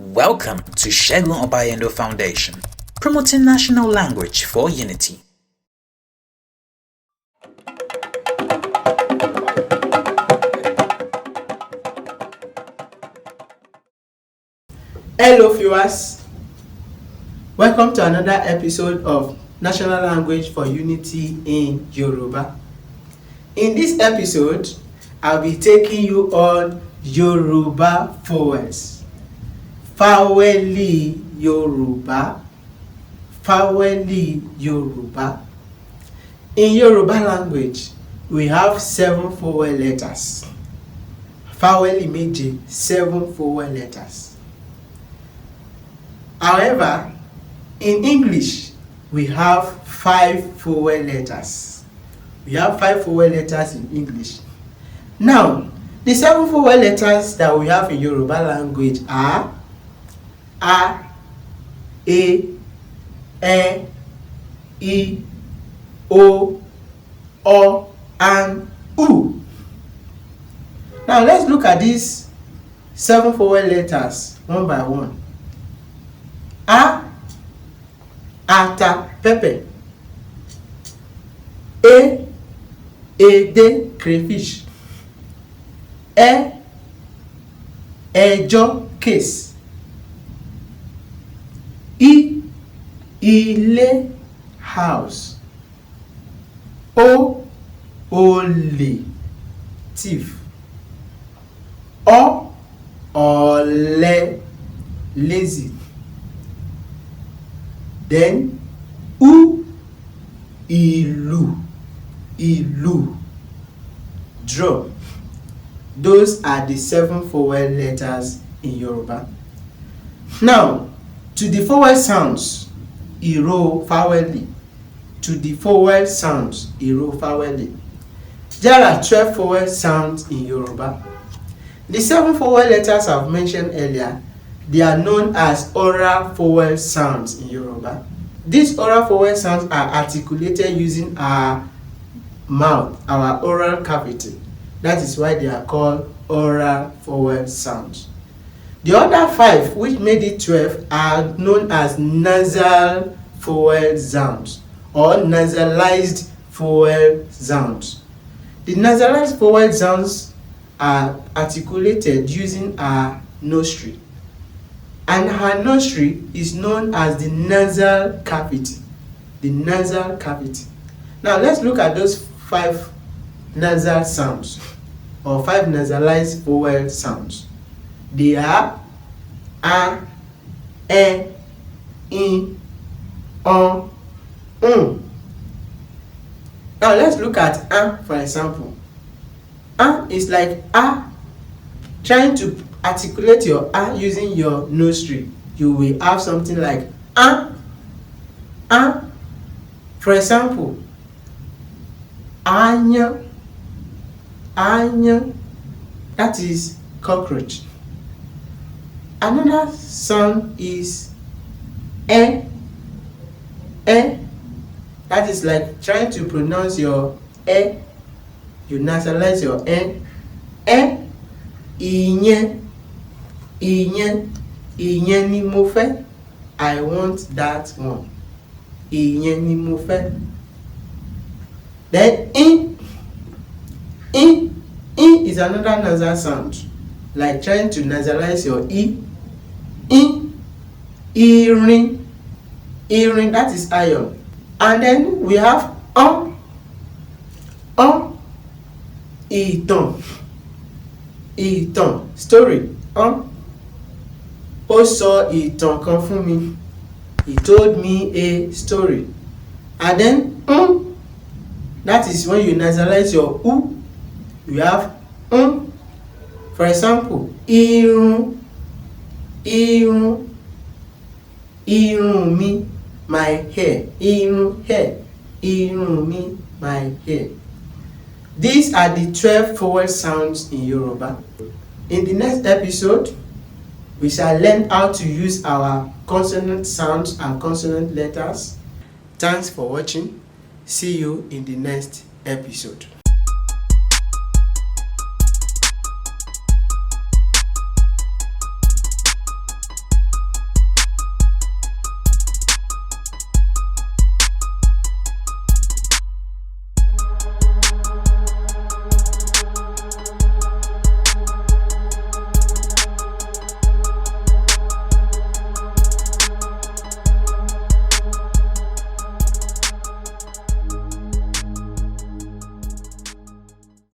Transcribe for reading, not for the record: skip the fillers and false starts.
Welcome to Segun Obayendo Foundation, promoting national language for unity. Hello viewers, welcome to another episode of National Language for Unity in Yoruba. In this episode, I'll be taking you on Yoruba vowels. Voweli Yoruba. Voweli Yoruba. In Yoruba language, we have 7 vowel letters. Voweli méje, 7 vowel letters. However, in English, we have 5 vowel letters. We have 5 vowel letters in English. Now, the 7 vowel letters that we have in Yoruba language are A, E, I, O, and U. Now, let's look at these 7 vowel letters one by one. A, ata, pepper. E, ede, crayfish. Ẹjọ́, case. I, ilé, house. O, olè, thief. Ọ̀lẹ, lazy. Then U, ìlù, drum. Those are the 7 vowel letters in Yoruba. Now, to the vowel sounds, ìró voweli. To the vowel sounds, ìró voweli. There are 12 vowel sounds in Yoruba. The 7 vowel letters I've mentioned earlier, they are known as oral vowel sounds in Yoruba. These oral vowel sounds are articulated using our mouth, our oral cavity. That is why they are called oral vowel sounds. The other 5, which made it 12, are known as nasal vowel sounds or nasalized vowel sounds. The nasalized vowel sounds are articulated using our nostril, and her nostril is known as the nasal cavity. The nasal cavity. Now let's look at those 5 nasal sounds or 5 nasalized vowel sounds. They are A, E, I, O, U. Now let's look at A for example. A is like A. Trying to articulate your A using your nostril, you will have something like A. For example, Anya, that is cockroach. Another sound is that is like trying to pronounce your you nasalize your ìyẹn ni mo fẹ́, I want that one. Ìyẹn ni mo fẹ́. Then in is another nasal sound, like trying to nasalize your irin, that is iron. And then we have ìtàn, story. Ó sọ ìtàn kan fún mi. He told me a story. And then that is when you nasalize your u. You have for example, irun mi, my hair. Irun mi, my hair. These are the 12 vowel sounds in Yoruba. In the next episode, we shall learn how to use our consonant sounds and consonant letters. Thanks for watching. See you in the next episode.